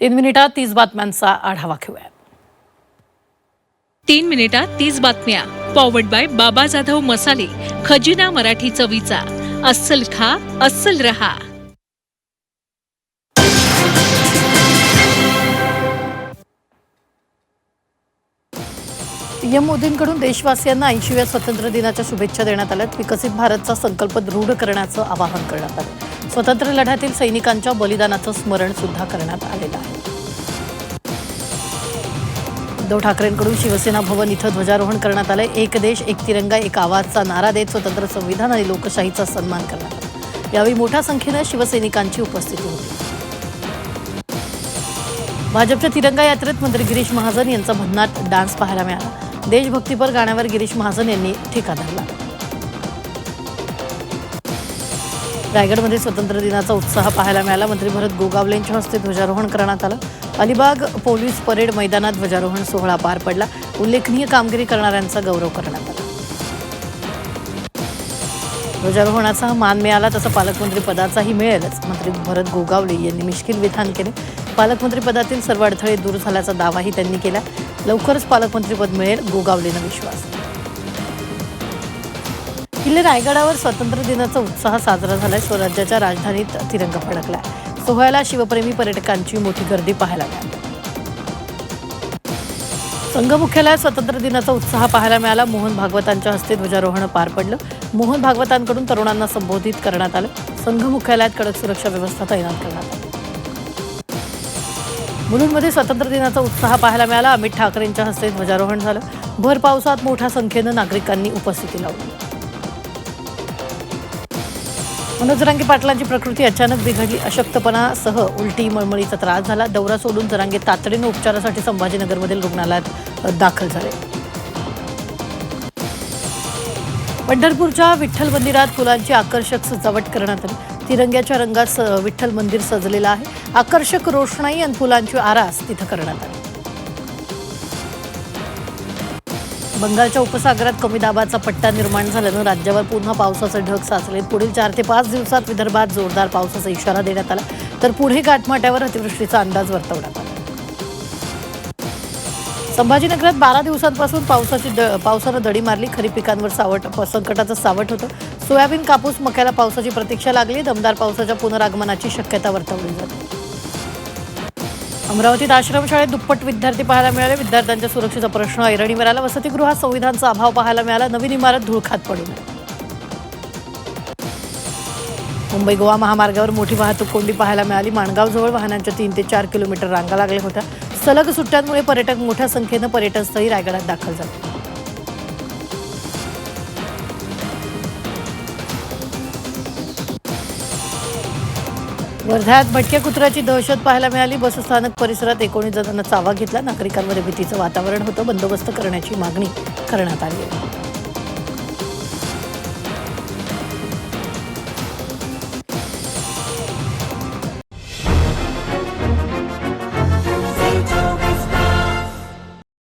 3 मिनिटात 30 बातम्यांचा आढावा घेऊया. 3 मिनिटात 30 बातम्या. पॉवर्ड बाय बाबा जाधव मसाले. खजिना मराठी चवीचा. अस्सल खा, अस्सल रहा. पीएम मोदींकडून देशवासियांना 80व्या स्वातंत्र्य दिनाच्या शुभेच्छा देण्यात आल्यात. विकसित भारतचा संकल्प दृढ करण्याचं आवाहन करण्यात आलं. स्वातंत्र्य लढ्यातील सैनिकांच्या बलिदानाचं स्मरण सुद्धा करण्यात आलेलं आहे. उद्धव ठाकरेंकडून शिवसेना भवन इथं ध्वजारोहण करण्यात आलं. एक देश एक तिरंगा एक आवाजचा नारा देत स्वतंत्र संविधान आणि लोकशाहीचा सन्मान करण्यात आला. यावेळी मोठ्या संख्येनं शिवसैनिकांची उपस्थिती होती. भाजपच्या तिरंगा यात्रेत मंत्री गिरीश महाजन यांचा भन्नाट डान्स पाहायला मिळाला. देशभक्तीपर गाण्यावर गिरीश महाजन यांनी ठिका धरला. रायगडमध्ये स्वातंत्र्य दिनाचा उत्साह पाहायला मिळाला. मंत्री भरत गोगावले यांच्या हस्ते ध्वजारोहण करण्यात आलं. अलिबाग पोलीस परेड मैदानात ध्वजारोहण सोहळा पार पडला. उल्लेखनीय कामगिरी करणाऱ्यांचा गौरव करण्यात आला. ध्वजारोहणाचा मान मिळाला तसा पालकमंत्री पदाचाही मिळेलच. मंत्री भरत गोगावले यांनी मिश्किल विधान केले. पालकमंत्री पदातील सर्व अडथळे दूर झाल्याचा दावाही त्यांनी केला. लवकरच पालकमंत्रीपद मिळेल, गोगावलेंना विश्वास. किल्ले रायगडावर स्वातंत्र्य दिनाचा उत्साह साजरा झालाय. स्वराज्याच्या राजधानीत तिरंगा फडकलाय. सोहळ्याला शिवप्रेमी पर्यटकांची मोठी गर्दी पाहायला मिळाली. संघ मुख्यालयात स्वातंत्र्य दिनाचा उत्साह पाहायला मिळाला. मोहन भागवतांच्या हस्ते ध्वजारोहण पार पडलं. मोहन भागवतांकडून तरुणांना संबोधित करण्यात आलं. संघ मुख्यालयात कडक सुरक्षा व्यवस्था तैनात करण्यात आली. मुलुंडमध्ये स्वातंत्र्य दिनाचा उत्साह पाहायला मिळाला. अमित ठाकरेंच्या हस्ते ध्वजारोहण झालं. भर पावसात मोठ्या संख्येनं नागरिकांनी उपस्थिती लावली. मनोज जरांगे पाटलांची प्रकृती अचानक बिघडली. अशक्तपणासह उलटी मळमळीचा त्रास झाला. दौरा सोडून जरांगे तातडीनं उपचारासाठी संभाजीनगरमधील रुग्णालयात दाखल झाले. पंढरपूरच्या विठ्ठल मंदिरात फुलांची आकर्षक सजावट करण्यात आली. तिरंग्याच्या रंगात विठ्ठल मंदिर सजलेलं आहे. आकर्षक रोषणाई आणि फुलांची आरास तिथं करण्यात आली. बंगालच्या उपसागरात कमी दाबाचा पट्टा निर्माण झाल्यानं राज्यावर पुन्हा पावसाचे ढग साचले. पुढील 4 ते 5 दिवसात विदर्भात जोरदार पावसाचा इशारा देण्यात आला. तर पुढे घाटमाट्यावर अतिवृष्टीचा अंदाज वर्तवण्यात आला. संभाजीनगरात 12 दिवसांपासून पावसानं दडी मारली. खरीप पिकांवर संकटाचं सावट होतं. सोयाबीन, कापूस, मक्याला पावसाची प्रतीक्षा लागली. दमदार पावसाच्या पुनरागमनाची शक्यता वर्तवली जाते. अमरावतीत आश्रमशाळेत दुप्पट विद्यार्थी पाहायला मिळाले. विद्यार्थ्यांच्या सुरक्षेचा प्रश्न ऐरणीवर आला. वसतिगृहात संविधानाचा अभाव पाहायला मिळाला. नवीन इमारत धुळखात पडू नये. मुंबई गोवा महामार्गावर मोठी वाहतूक कोंडी पाहायला मिळाली. माणगावजवळ वाहनांच्या 3 ते 4 किलोमीटर रांगा लागल्या होत्या. सलग सुट्ट्यांमुळे पर्यटक मोठ्या संख्येनं पर्यटनस्थळी रायगडात दाखल झाले. वर्ध्यात भटक्या कुत्र्याची दहशत पाहायला मिळाली. बसस्थानक परिसरात 19 जणांना चावा घेतला. नागरिकांमध्ये भीतीचं वातावरण होतं. बंदोबस्त करण्याची मागणी करण्यात आली आहे.